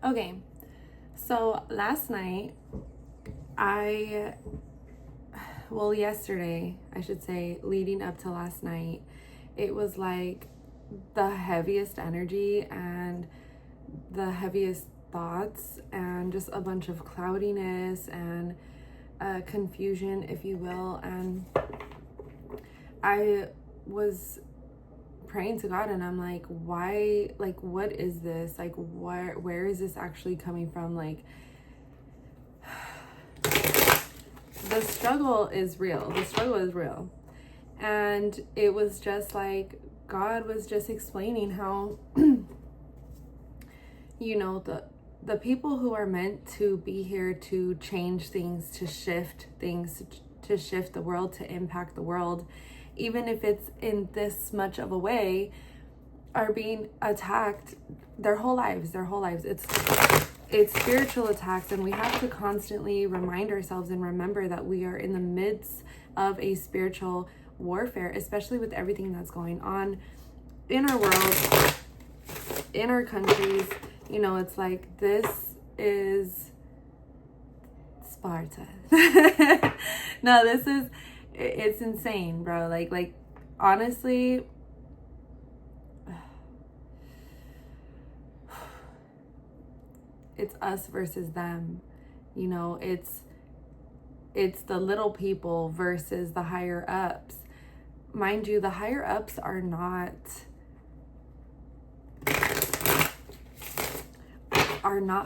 Okay, so last night, yesterday, I should say, leading up to last night, it was like the heaviest energy and the heaviest thoughts and just a bunch of cloudiness and confusion, if you will. And I was praying to God, and I'm like, why, like, what is this? Like, where is this actually coming from? Like, the struggle is real. The struggle is real. And it was just like, God was just explaining how, the people who are meant to be here to change things, to shift things, to shift the world, to impact the world, even if it's in this much of a way, are being attacked their whole lives. It's spiritual attacks, and we have to constantly remind ourselves and remember that we are in the midst of a spiritual warfare, especially with everything that's going on in our world, in our countries. It's like, this is Sparta. No, it's insane, bro. Like honestly, it's us versus them. It's the little people versus the higher ups. Mind you, the higher ups are not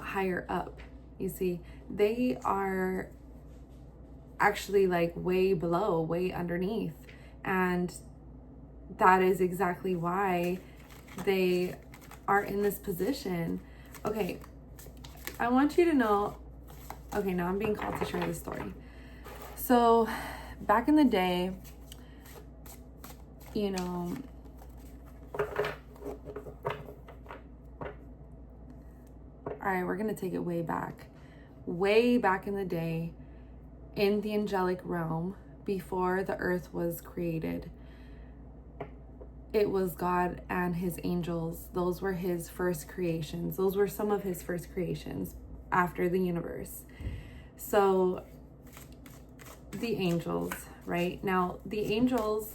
higher up. You see, they are actually like way below, way underneath. And that is exactly why they are in this position. Okay, I want you to know, okay, now I'm being called to share this story. So back in the day, all right, we're going to take it way back in the day, in the angelic realm, before the earth was created. It was God and his angels. Those were his first creations. Those were some of his first creations after the universe. So the angels, right? Now, the angels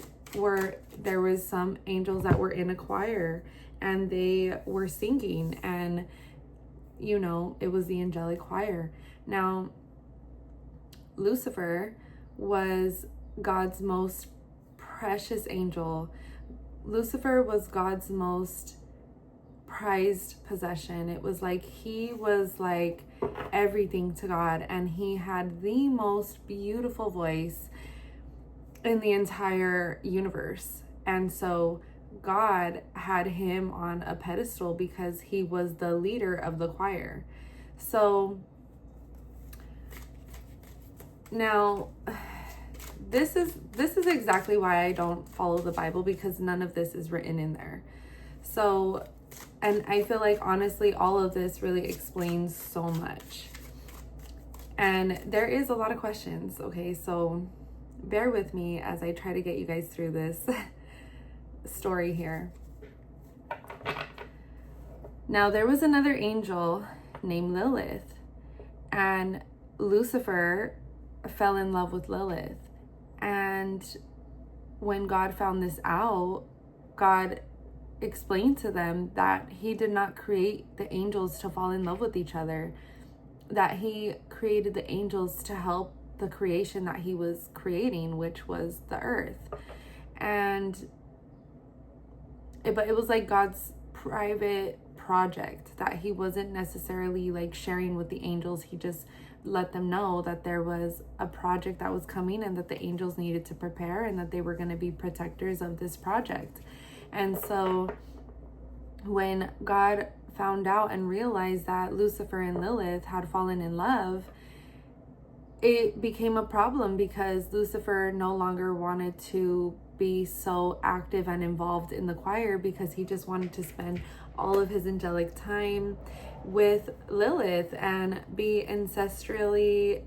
there was some angels that were in a choir, and they were singing, and it was the angelic choir. Now, Lucifer was God's most precious angel. Lucifer was God's most prized possession. It was like he was like everything to God, and he had the most beautiful voice in the entire universe. And so God had him on a pedestal because he was the leader of the choir. So now, this is exactly why I don't follow the Bible, because none of this is written in there. So, and I feel like, honestly, all of this really explains so much. And there is a lot of questions, okay? So bear with me as I try to get you guys through this story here. Now, there was another angel named Lilith, and Lucifer fell in love with Lilith. And when God found this out, God explained to them that he did not create the angels to fall in love with each other, that he created the angels to help the creation that he was creating, which was the earth. But it was like God's private project that he wasn't necessarily like sharing with the angels. He just let them know that there was a project that was coming, and that the angels needed to prepare, and that they were going to be protectors of this project. And so when God found out and realized that Lucifer and Lilith had fallen in love, it became a problem, because Lucifer no longer wanted to be so active and involved in the choir, because he just wanted to spend all of his angelic time with Lilith and be celestially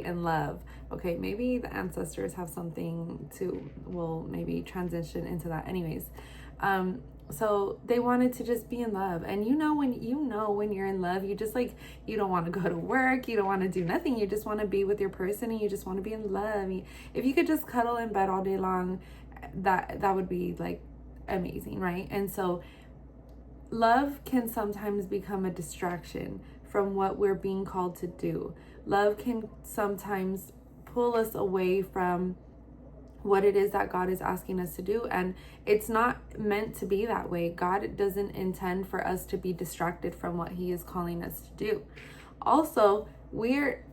in love. Okay, maybe the ancestors have something to, we'll maybe transition into that anyways. So they wanted to just be in love. And when you're in love, you just like, you don't want to go to work, you don't want to do nothing, you just want to be with your person, and you just want to be in love. If you could just cuddle in bed all day long, that would be like amazing, right? And so love can sometimes become a distraction from what we're being called to do. Love can sometimes pull us away from what it is that God is asking us to do. And it's not meant to be that way. God doesn't intend for us to be distracted from what he is calling us to do. Also,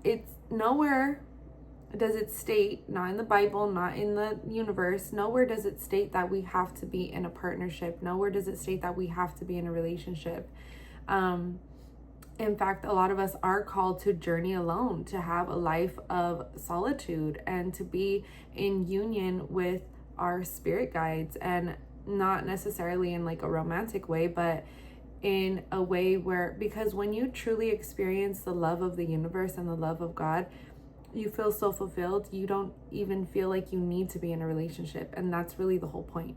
it's nowhere does it state, not in the Bible, not in the universe, nowhere does it state that we have to be in a partnership. Nowhere does it state that we have to be in a relationship. In fact, a lot of us are called to journey alone, to have a life of solitude, and to be in union with our spirit guides, and not necessarily in like a romantic way, but in a way where, because when you truly experience the love of the universe and the love of God, you feel so fulfilled, you don't even feel like you need to be in a relationship. And that's really the whole point.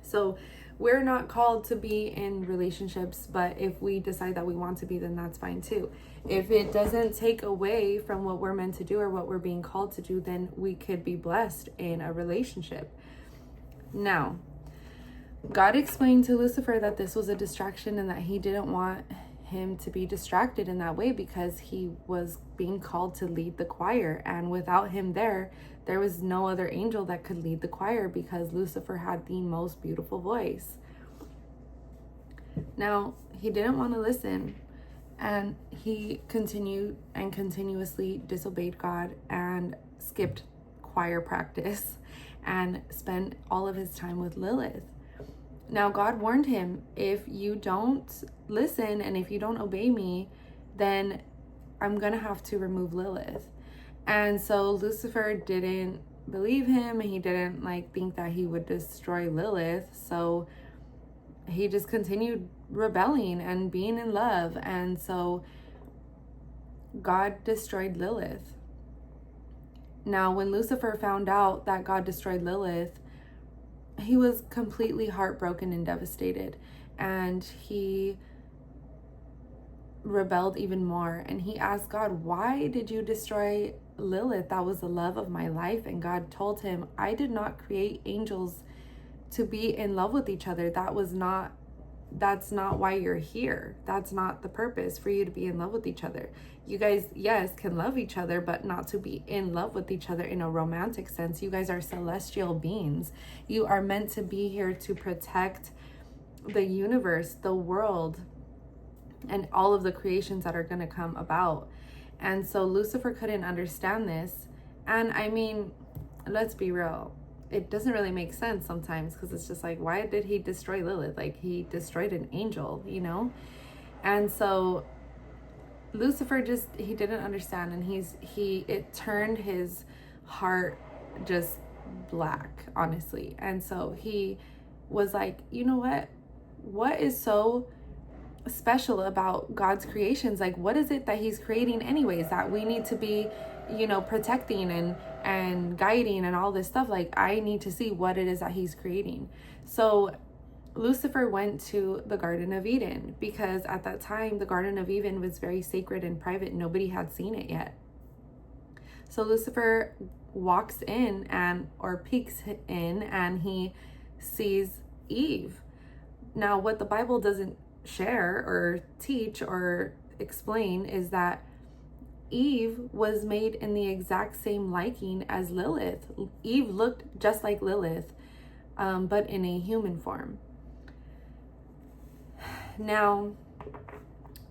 So we're not called to be in relationships, but if we decide that we want to be, then that's fine too. If it doesn't take away from what we're meant to do or what we're being called to do, then we could be blessed in a relationship. Now, God explained to Lucifer that this was a distraction and that he didn't want him to be distracted in that way, because he was being called to lead the choir, and without him there was no other angel that could lead the choir, because Lucifer had the most beautiful voice. Now, he didn't want to listen, and he continued and continuously disobeyed God and skipped choir practice and spent all of his time with Lilith. Now, God warned him, if you don't listen and if you don't obey me, then I'm going to have to remove Lilith. And so Lucifer didn't believe him, and he didn't think that he would destroy Lilith. So he just continued rebelling and being in love. And so God destroyed Lilith. Now, when Lucifer found out that God destroyed Lilith, he was completely heartbroken and devastated, and he rebelled even more. And he asked God, why did you destroy Lilith? That was the love of my life. And God told him, I did not create angels to be in love with each other. That's not why you're here. That's not the purpose, for you to be in love with each other. You guys, yes, can love each other, but not to be in love with each other in a romantic sense. You guys are celestial beings. You are meant to be here to protect the universe, the world, and all of the creations that are going to come about. And so Lucifer couldn't understand this. And I mean, let's be real, it doesn't really make sense sometimes, because it's just like, why did he destroy Lilith? He destroyed an angel, And so Lucifer he didn't understand, and it turned his heart just black, honestly. And so he was like, you know what is so special about God's creations? What is it that he's creating anyways that we need to be protecting and guiding and all this stuff? I need to see what it is that he's creating. So Lucifer went to the Garden of Eden, because at that time the Garden of Eden was very sacred and private. Nobody had seen it yet. So Lucifer walks in or peeks in, and he sees Eve. Now, what the Bible doesn't share or teach or explain is that Eve was made in the exact same liking as Lilith. Eve looked just like Lilith, but in a human form. Now,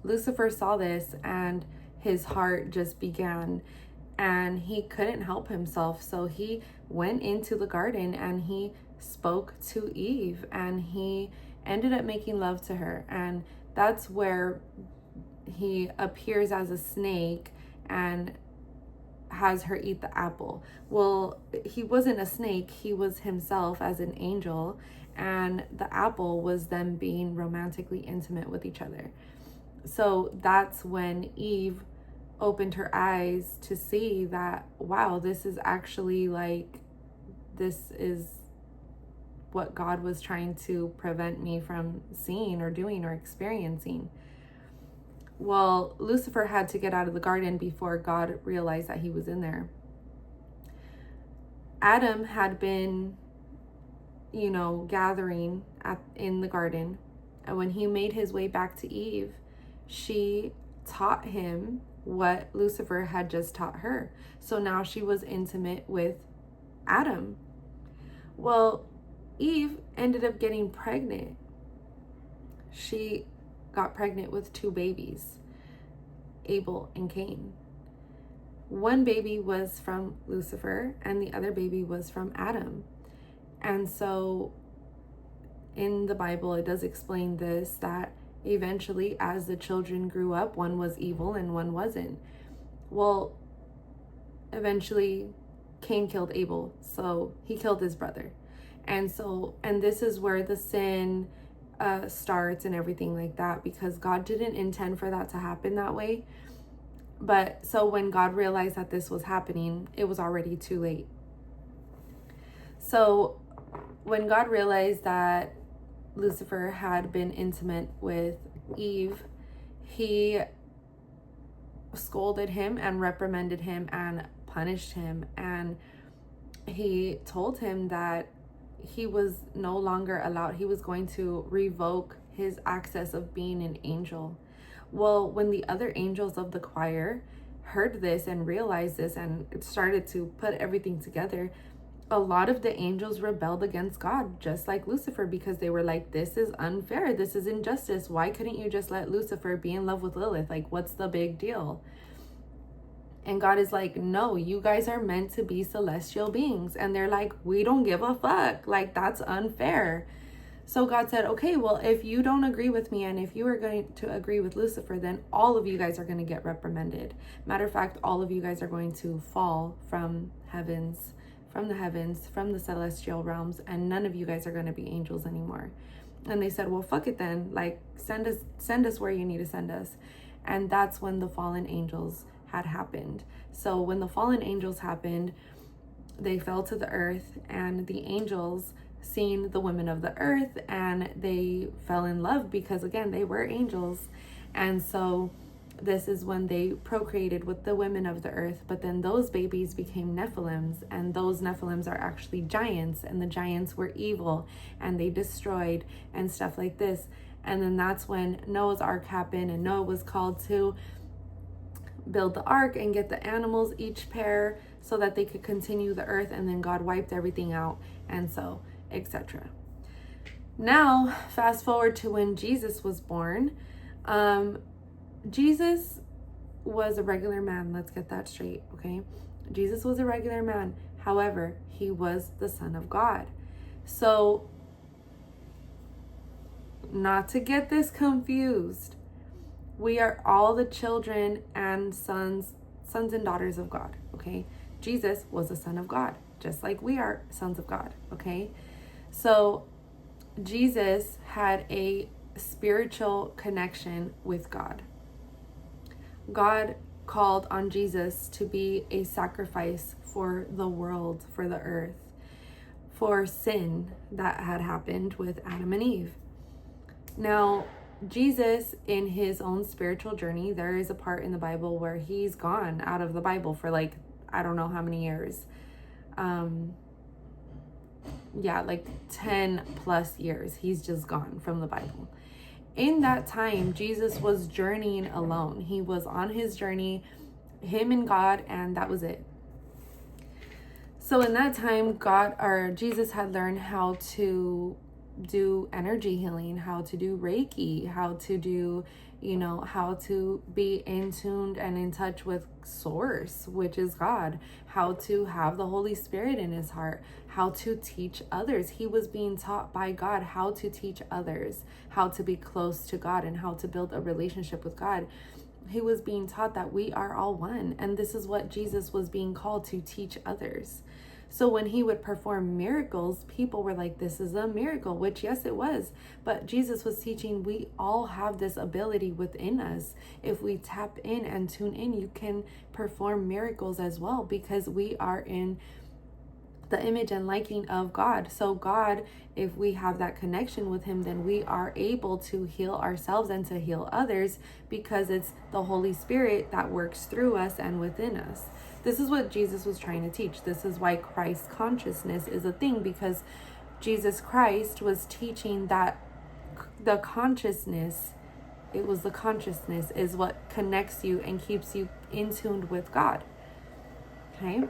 Lucifer saw this, and his heart just began, and he couldn't help himself. So he went into the garden and he spoke to Eve, and he ended up making love to her. And that's where he appears as a snake and has her eat the apple. Well, he wasn't a snake, he was himself as an angel, and the apple was them being romantically intimate with each other. So that's when Eve opened her eyes to see that, wow, this is actually this is what God was trying to prevent me from seeing or doing or experiencing. Well, Lucifer had to get out of the garden before God realized that he was in there. Adam had been, gathering in the garden. And when he made his way back to Eve, she taught him what Lucifer had just taught her. So now she was intimate with Adam. Well, Eve ended up getting pregnant. She got pregnant with 2 babies, Abel and Cain. One baby was from Lucifer and the other baby was from Adam. And so in the Bible, it does explain this, that eventually as the children grew up, one was evil and one wasn't. Well, eventually Cain killed Abel, so he killed his brother. And this is where the sin starts and everything like that, because God didn't intend for that to happen that way. But so when God realized that this was happening, it was already too late. So when God realized that Lucifer had been intimate with Eve, he scolded him and reprimanded him and punished him. And he told him that he was no longer allowed. He was going to revoke his access of being an angel. Well, when the other angels of the choir heard this and realized this and it started to put everything together, a lot of the angels rebelled against God, just like Lucifer, because they were like, this is unfair. This is injustice. Why couldn't you just let Lucifer be in love with Lilith? Like, what's the big deal? And God is like, no, you guys are meant to be celestial beings. And they're like, we don't give a fuck. Like, that's unfair. So God said, okay, well, if you don't agree with me and if you are going to agree with Lucifer, then all of you guys are going to get reprimanded. Matter of fact, all of you guys are going to fall from the heavens, from the celestial realms, and none of you guys are going to be angels anymore. And they said, well, fuck it then. Like, send us where you need to send us. And that's when the fallen angels had happened. So when the fallen angels happened, they fell to the earth, and the angels seen the women of the earth and they fell in love because, again, they were angels. And so this is when they procreated with the women of the earth, but then those babies became Nephilims, and those Nephilims are actually giants, and the giants were evil and they destroyed and stuff like this. And then that's when Noah's ark happened, and Noah was called to build the ark and get the animals, each pair, so that they could continue the earth. And then God wiped everything out, and so etc. Now fast forward to when Jesus was born. Jesus was a regular man. Let's get that straight, okay? Jesus was a regular man. However, he was the Son of God. So, not to get this confused, we are all the children and sons and daughters of God, okay? Jesus was a son of God, just like we are sons of God, okay? So, Jesus had a spiritual connection with God. God called on Jesus to be a sacrifice for the world, for the earth, for sin that had happened with Adam and Eve. Now, Jesus, in his own spiritual journey, there is a part in the Bible where he's gone out of the Bible for like, I don't know how many years. 10 plus years. He's just gone from the Bible. In that time, Jesus was journeying alone. He was on his journey, him and God, and that was it. So in that time, Jesus had learned how to do energy healing, how to do Reiki, how to do, how to be in tuned and in touch with Source, which is God, how to have the Holy Spirit in his heart, how to teach others. He was being taught by God how to teach others, how to be close to God, and how to build a relationship with God. He was being taught that we are all one, and this is what Jesus was being called to teach others. So when he would perform miracles, people were like, this is a miracle, which yes, it was. But Jesus was teaching, we all have this ability within us. If we tap in and tune in, you can perform miracles as well, because we are in the image and liking of God. So God, if we have that connection with him, then we are able to heal ourselves and to heal others, because it's the Holy Spirit that works through us and within us. This is what Jesus was trying to teach. This is why Christ consciousness is a thing, because Jesus Christ was teaching that the consciousness is what connects you and keeps you in tune with God. Okay?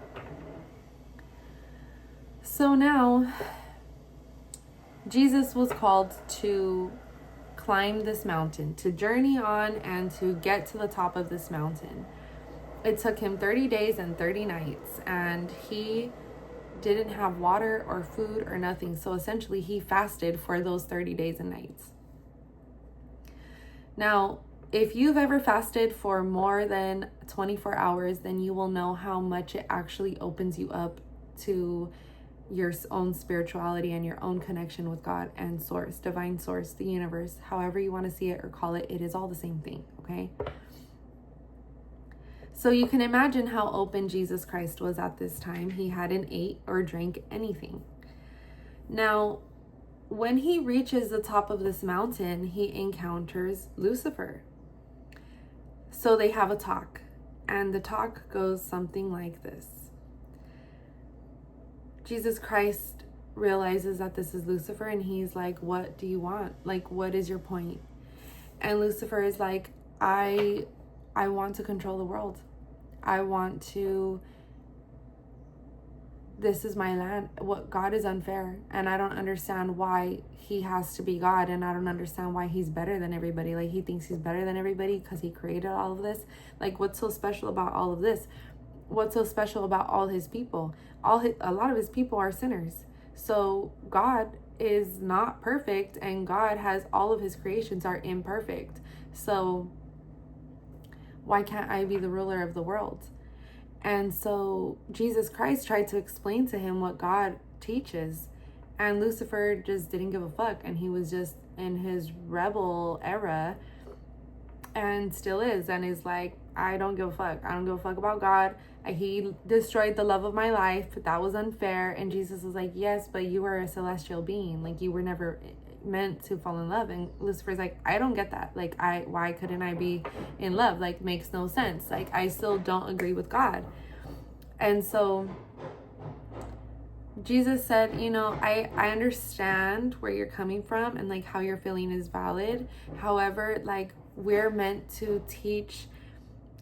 So now, Jesus was called to climb this mountain, to journey on and to get to the top of this mountain. It took him 30 days and 30 nights, and he didn't have water or food or nothing. So essentially, he fasted for those 30 days and nights. Now, if you've ever fasted for more than 24 hours, then you will know how much it actually opens you up to your own spirituality and your own connection with God and source, divine source, the universe, however you want to see it or call it, it is all the same thing, okay? So you can imagine how open Jesus Christ was at this time. He hadn't ate or drank anything. Now, when he reaches the top of this mountain, he encounters Lucifer. So they have a talk, and the talk goes something like this. Jesus Christ realizes that this is Lucifer, and he's like, what do you want? Like, what is your point? And Lucifer is like, I want to control the world. This is my land. What God is unfair, and I don't understand why he has to be God, and I don't understand why he's better than everybody. Like, he thinks he's better than everybody because he created all of this. Like, what's so special about all of this? What's so special about all his people? A lot of his people are sinners. So God is not perfect, and God has all of his creations are imperfect. So why can't I be the ruler of the world? And so Jesus Christ tried to explain to him what God teaches, and Lucifer just didn't give a fuck, and he was just in his rebel era, and still is, and is like, I don't give a fuck. I don't give a fuck about God. He destroyed the love of my life. That was unfair. And Jesus was like, yes, but you are a celestial being. Like, you were never meant to fall in love. And Lucifer's like, I don't get that. Like, why couldn't I be in love? Like, makes no sense. Like, I still don't agree with God. And so Jesus said, I understand where you're coming from, and like how you're feeling is valid. However, like, we're meant to teach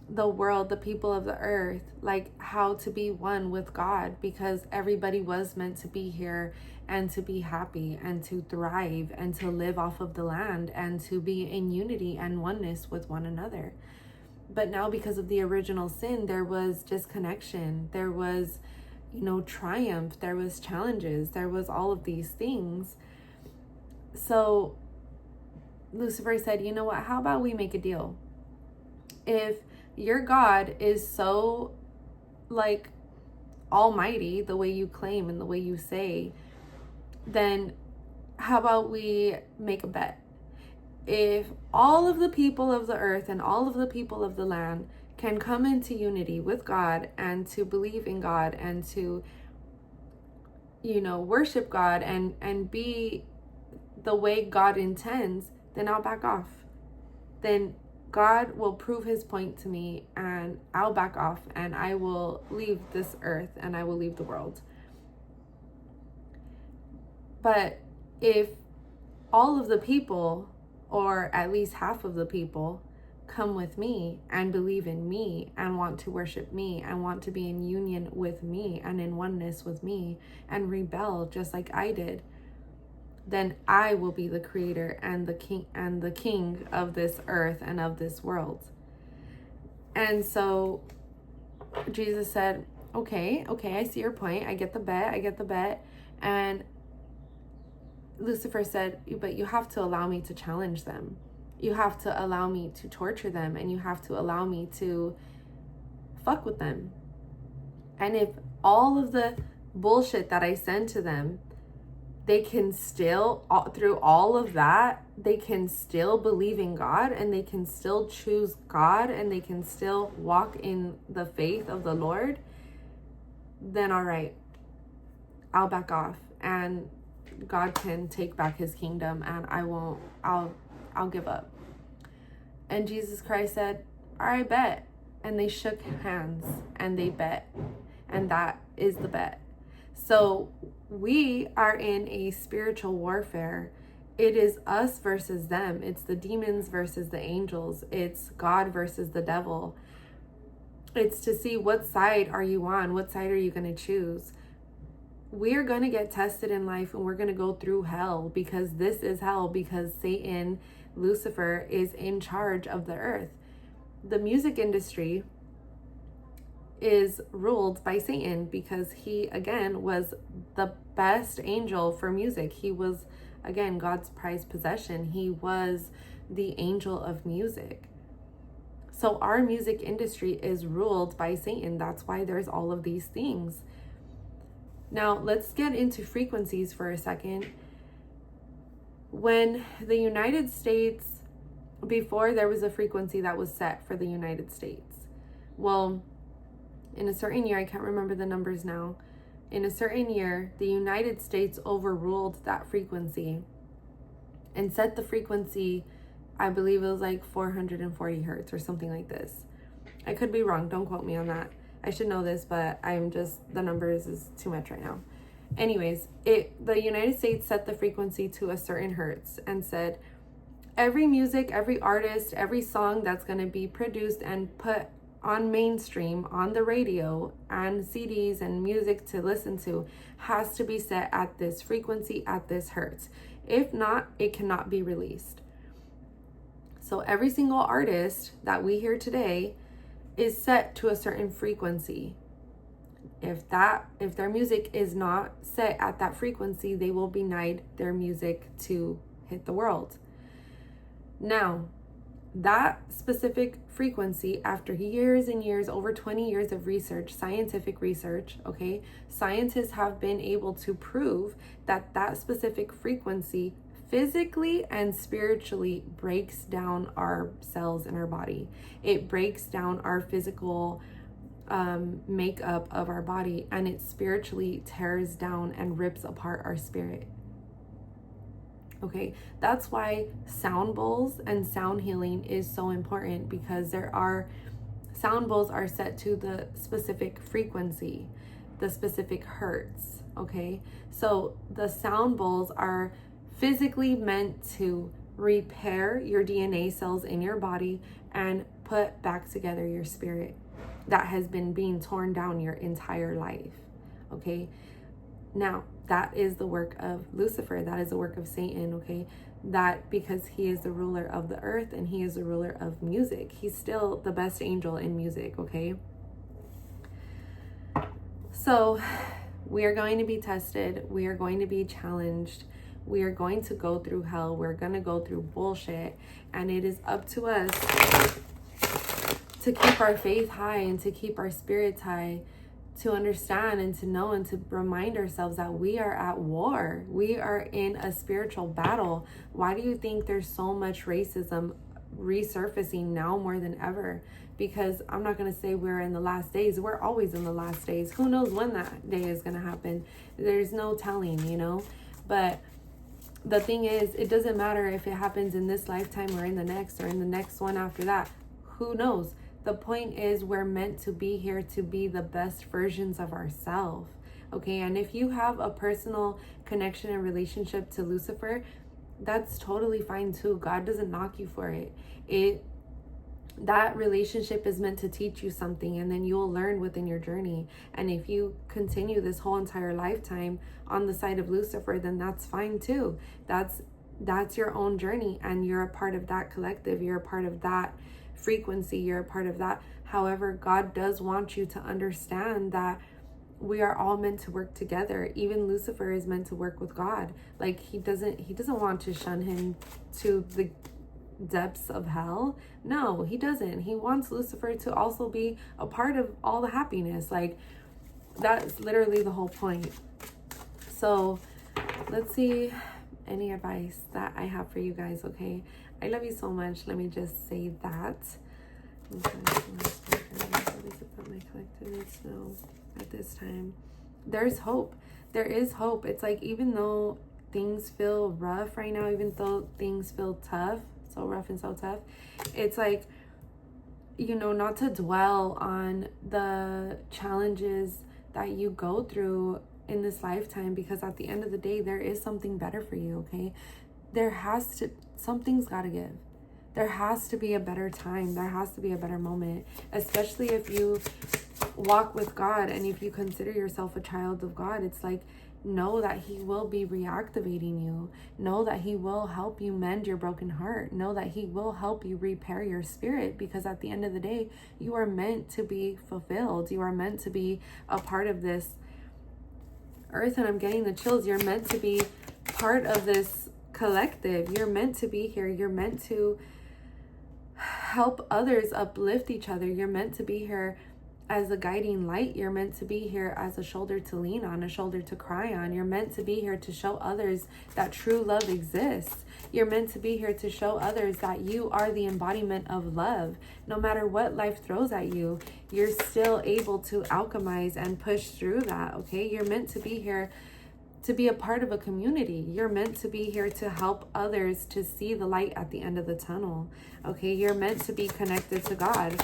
the world, the people of the earth, like how to be one with God, because everybody was meant to be here and to be happy and to thrive and to live off of the land and to be in unity and oneness with one another. But now, because of the original sin, there was disconnection, there was, triumph, there was challenges, there was all of these things. So Lucifer said, you know what, how about we make a deal? If your God is so, like, almighty, the way you claim and the way you say, then how about we make a bet? If all of the people of the earth and all of the people of the land can come into unity with God and to believe in God and to, worship God and be the way God intends, then I'll back off. Then God will prove his point to me, and I'll back off, and I will leave this earth, and I will leave the world. But if all of the people, or at least half of the people, come with me and believe in me and want to worship me and want to be in union with me and in oneness with me and rebel just like I did, then I will be the creator and the king of this earth and of this world. And so Jesus said, okay, I see your point. I get the bet. And Lucifer said, but you have to allow me to challenge them. You have to allow me to torture them, and you have to allow me to fuck with them. And if all of the bullshit that I send to them, they can still, through all of that, they can still believe in God, and they can still choose God, and they can still walk in the faith of the Lord, then all right. I'll back off, and God can take back his kingdom, and I'll give up. And Jesus Christ said, all right, bet. And they shook hands and they bet. And that is the bet. So we are in a spiritual warfare. It is us versus them. It's the demons versus the angels. It's God versus the devil. It's to see what side are you on? What side are you going to choose? We're going to get tested in life, and we're going to go through hell, because this is hell, because Satan, Lucifer, is in charge of the earth. The music industry is ruled by Satan, because he, again, was the best angel for music. He was, again, God's prized possession. He was the angel of music. So our music industry is ruled by Satan. That's why there's all of these things. Now, let's get into frequencies for a second. When the United States, before there was a frequency that was set for the United States. Well, in a certain year, I can't remember the numbers now. In a certain year, the United States overruled that frequency and set the frequency, I believe it was like 440 hertz or something like this. I could be wrong. Don't quote me on that. I should know this, but the numbers is too much right now. Anyways, the United States set the frequency to a certain hertz and said, every music, every artist, every song that's going to be produced and put on mainstream, on the radio, and CDs and music to listen to has to be set at this frequency, at this hertz. If not, it cannot be released. So every single artist that we hear today is set to a certain frequency. If their music is not set at that frequency, they will be denied their music to hit the world. Now, that specific frequency, after years and years, over 20 years of research, scientific research, okay, scientists have been able to prove that that specific frequency physically and spiritually breaks down our cells in our body. It breaks down our physical makeup of our body, and it spiritually tears down and rips apart our spirit. Okay, that's why sound bowls and sound healing is so important, because sound bowls are set to the specific frequency, the specific hertz. Okay, so the sound bowls are physically meant to repair your DNA cells in your body and put back together your spirit that has been being torn down your entire life. Okay, now that is the work of Lucifer. That is the work of Satan. Okay, that because he is the ruler of the earth and he is the ruler of music. He's still the best angel in music. Okay, so we are going to be tested. We are going to be challenged. We are going to go through hell. We're going to go through bullshit. And it is up to us to keep our faith high and to keep our spirits high, to understand and to know and to remind ourselves that we are at war. We are in a spiritual battle. Why do you think there's so much racism resurfacing now more than ever? Because I'm not going to say we're in the last days. We're always in the last days. Who knows when that day is going to happen? There's no telling, you know? But the thing is, it doesn't matter if it happens in this lifetime or in the next or in the next one after that. Who knows? The point is, we're meant to be here to be the best versions of ourselves. Okay, and if you have a personal connection and relationship to Lucifer, that's totally fine too. God doesn't knock you for it. That relationship is meant to teach you something, and then you'll learn within your journey. And if you continue this whole entire lifetime on the side of Lucifer, then that's fine too. That's your own journey, and you're a part of that collective. You're a part of that frequency. You're a part of that. However, God does want you to understand that we are all meant to work together. Even Lucifer is meant to work with God. Like he doesn't want to shun him to the depths of hell. No, he doesn't. He wants Lucifer to also be a part of all the happiness. Like that's literally the whole point. So let's see any advice that I have for you guys. Okay, I love you so much. Let me just say that. Put my collective needs know at this time. there's hope. There is hope. It's like, even though things feel rough right now, even though things feel tough, so rough and so tough, it's like, not to dwell on the challenges that you go through in this lifetime, because at the end of the day, there is something better for you, okay? Something's got to give. There has to be a better time. There has to be a better moment, especially if you walk with God and if you consider yourself a child of God. It's like, know that he will be reactivating you. Know that he will help you mend your broken heart. Know that he will help you repair your spirit, because at the end of the day, you are meant to be fulfilled. You are meant to be a part of this earth. And I'm getting the chills. You're meant to be part of this collective. You're meant to be here. You're meant to help others, uplift each other. You're meant to be here as a guiding light. You're meant to be here as a shoulder to lean on, a shoulder to cry on. You're meant to be here to show others that true love exists. You're meant to be here to show others that you are the embodiment of love. No matter what life throws at you, you're still able to alchemize and push through that, okay? You're meant to be here to be a part of a community. You're meant to be here to help others to see the light at the end of the tunnel, okay? You're meant to be connected to God.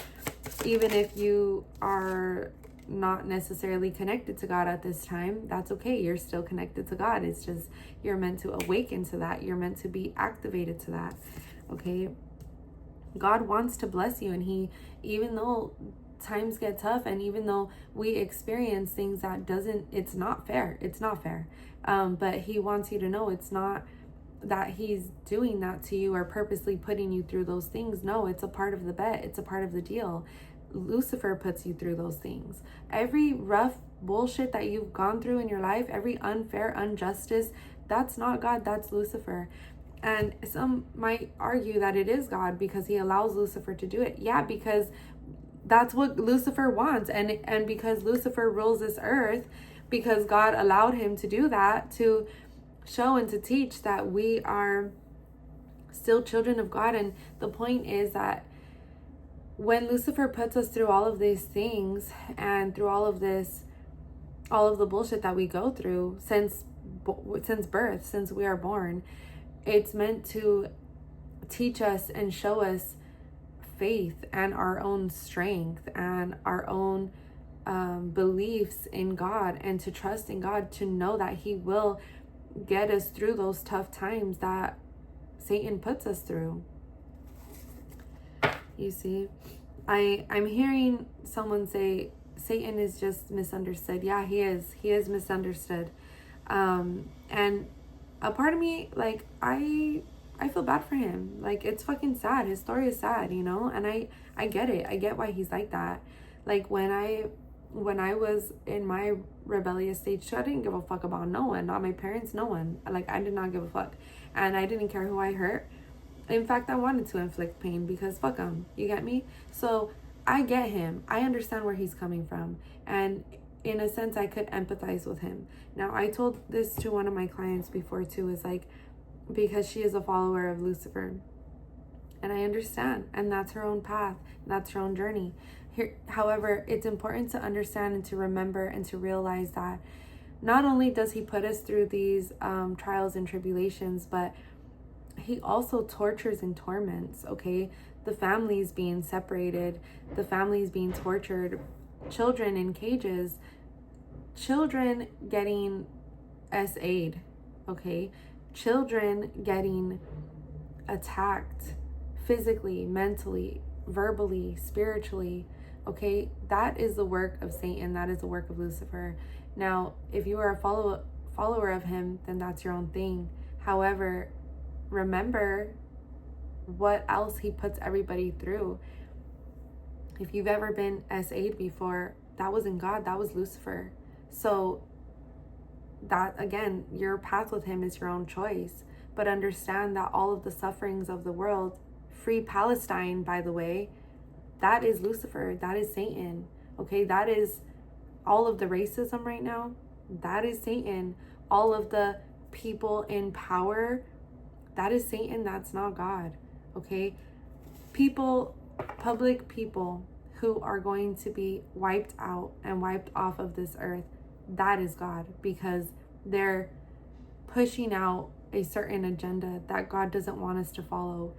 Even if you are not necessarily connected to God at this time, that's okay. You're still connected to God. It's just, you're meant to awaken to that. You're meant to be activated to that, okay? God wants to bless you, and he, even though times get tough, and even though we experience things that it's not fair. It's not fair. But he wants you to know it's not that he's doing that to you or purposely putting you through those things. No, it's a part of the bet. It's a part of the deal. Lucifer puts you through those things. Every rough bullshit that you've gone through in your life, every unfair injustice, that's not God, that's Lucifer. And some might argue that it is God because he allows Lucifer to do it. Yeah, because that's what Lucifer wants. And because Lucifer rules this earth, because God allowed him to do that, to show and to teach that we are still children of God. And the point is that when Lucifer puts us through all of these things and through all of the bullshit that we go through since birth, since we are born, it's meant to teach us and show us faith and our own strength and our own beliefs in God, and to trust in God, to know that he will get us through those tough times that Satan puts us through. You see, I'm hearing someone say Satan is just misunderstood. Yeah, he is misunderstood. And a part of me, like, I feel bad for him. Like, it's fucking sad. His story is sad, and I get it. I get why he's like that. Like, when I was in my rebellious stage too, I didn't give a fuck about no one, not my parents, no one. Like, I did not give a fuck, and I didn't care who I hurt. In fact, I wanted to inflict pain because fuck him. You get me? So I get him. I understand where he's coming from, and in a sense, I could empathize with him. Now, I told this to one of my clients before too, is like, because she is a follower of Lucifer, and I understand, and that's her own path, that's her own journey. However, it's important to understand and to remember and to realize that not only does he put us through these trials and tribulations, but he also tortures and torments, okay? The families being separated, the families being tortured, children in cages, children getting SA'd, okay? Children getting attacked physically, mentally, verbally, spiritually, okay? That is the work of Satan. That is the work of Lucifer. Now, if you are a follower of him, then that's your own thing. However, remember what else he puts everybody through. If you've ever been SA'd before, that wasn't God, that was Lucifer. So that, again, your path with him is your own choice. But understand that all of the sufferings of the world, free Palestine, by the way, that is Lucifer, that is Satan, okay? That is all of the racism right now, that is Satan. All of the people in power, that is Satan, that's not God, okay? Public people who are going to be wiped out and wiped off of this earth, that is God, because they're pushing out a certain agenda that God doesn't want us to follow.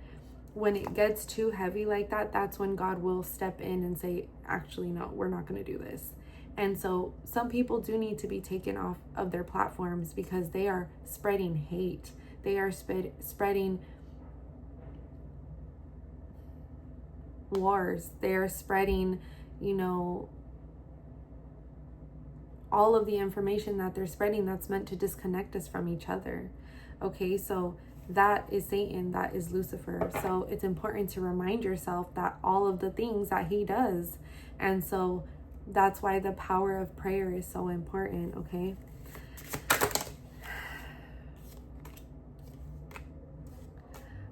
When it gets too heavy like that, that's when God will step in and say, actually, no, we're not going to do this. And so some people do need to be taken off of their platforms because they are spreading hate. They are spreading wars. They are spreading, all of the information that they're spreading that's meant to disconnect us from each other. Okay, so that is Satan, that is Lucifer. So it's important to remind yourself that all of the things that he does. And so that's why the power of prayer is so important, okay?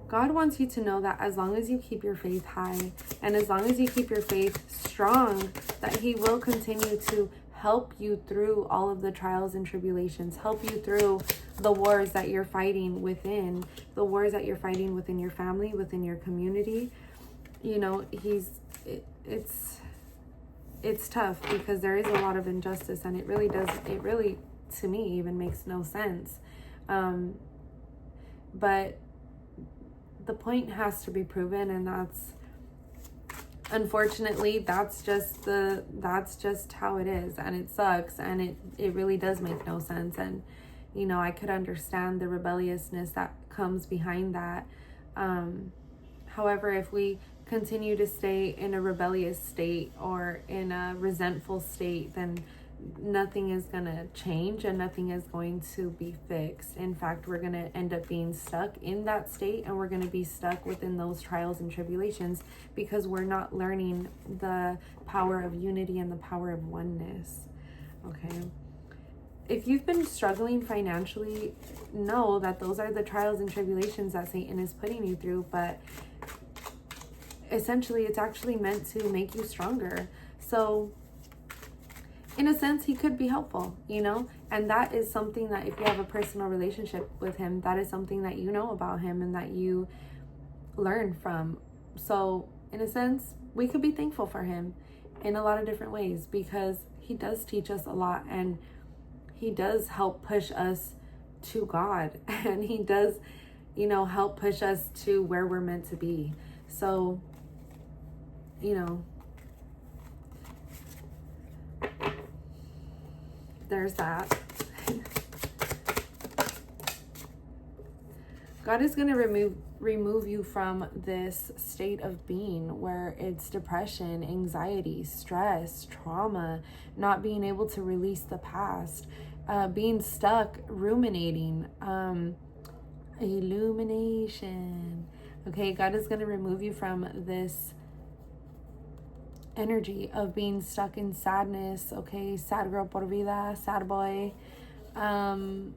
God wants you to know that as long as you keep your faith high and as long as you keep your faith strong, that he will continue to help you through all of the trials and tribulations, help you through the wars that you're fighting within, the wars that you're fighting within your family, within your community. It's tough because there is a lot of injustice, and it really, to me, even makes no sense. But the point has to be proven, and unfortunately, that's just how it is, and it sucks, and it really does make no sense. And I could understand the rebelliousness that comes behind that. However, if we continue to stay in a rebellious state or in a resentful state, then nothing is going to change and nothing is going to be fixed. In fact, we're going to end up being stuck in that state, and we're going to be stuck within those trials and tribulations because we're not learning the power of unity and the power of oneness. Okay. If you've been struggling financially, know that those are the trials and tribulations that Satan is putting you through, but essentially it's actually meant to make you stronger. So in a sense, he could be helpful, and that is something that if you have a personal relationship with him, that is something that you know about him and that you learn from. So in a sense, we could be thankful for him in a lot of different ways because he does teach us a lot, and he does help push us to God, and he does, help push us to where we're meant to be. So, there's that. God is going to remove you from this state of being where it's depression, anxiety, stress, trauma, not being able to release the past, being stuck, ruminating, illumination. Okay, God is going to remove you from this energy of being stuck in sadness. Okay, sad girl por vida, sad boy.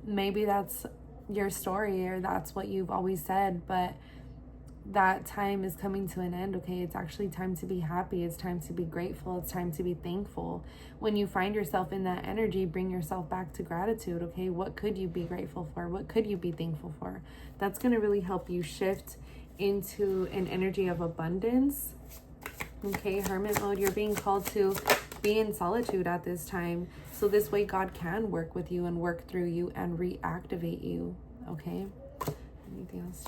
Maybe that's your story or that's what you've always said, but that time is coming to an end. Okay, it's actually time to be happy. It's time to be grateful. It's time to be thankful. When you find yourself in that energy, bring yourself back to gratitude. Okay, what could you be grateful for? What could you be thankful for? That's going to really help you shift into an energy of abundance. Okay, hermit mode, you're being called to be in solitude at this time. So this way God can work with you and work through you and reactivate you. Okay, anything else?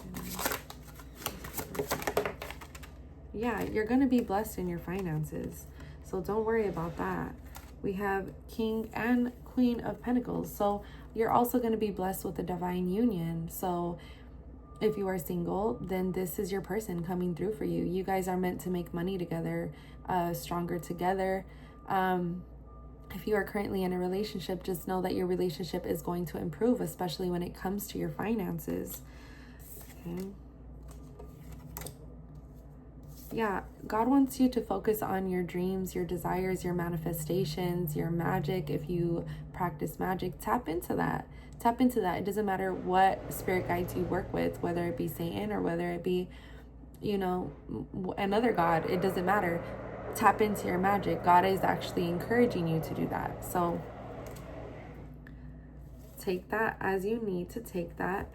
Yeah, you're going to be blessed in your finances. So don't worry about that. We have King and Queen of Pentacles. So you're also going to be blessed with a divine union. So if you are single, then this is your person coming through for you. You guys are meant to make money together, stronger together. If you are currently in a relationship, just know that your relationship is going to improve, especially when it comes to your finances. Okay. Yeah, God wants you to focus on your dreams, your desires, your manifestations, your magic. If you practice magic, tap into that. Tap into that. It doesn't matter what spirit guides you work with, whether it be Satan or whether it be, another God. It doesn't matter. Tap into your magic. God is actually encouraging you to do that. So take that as you need to take that.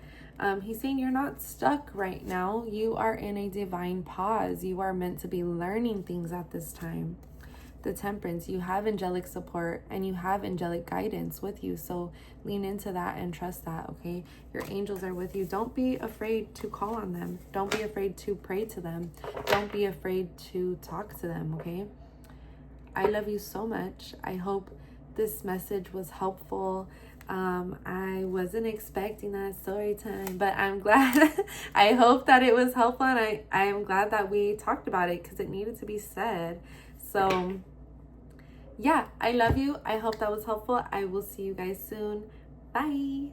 He's saying you're not stuck right now. You are in a divine pause. You are meant to be learning things at this time. the Temperance. You have angelic support and you have angelic guidance with you. So lean into that and trust that, okay? Your angels are with you. Don't be afraid to call on them. Don't be afraid to pray to them. Don't be afraid to talk to them, okay? I love you so much. I hope this message was helpful. I wasn't expecting that story time, but I'm glad. I hope that it was helpful, and I am glad that we talked about it because it needed to be said. So yeah, I love you. I hope that was helpful. I will see you guys soon. Bye.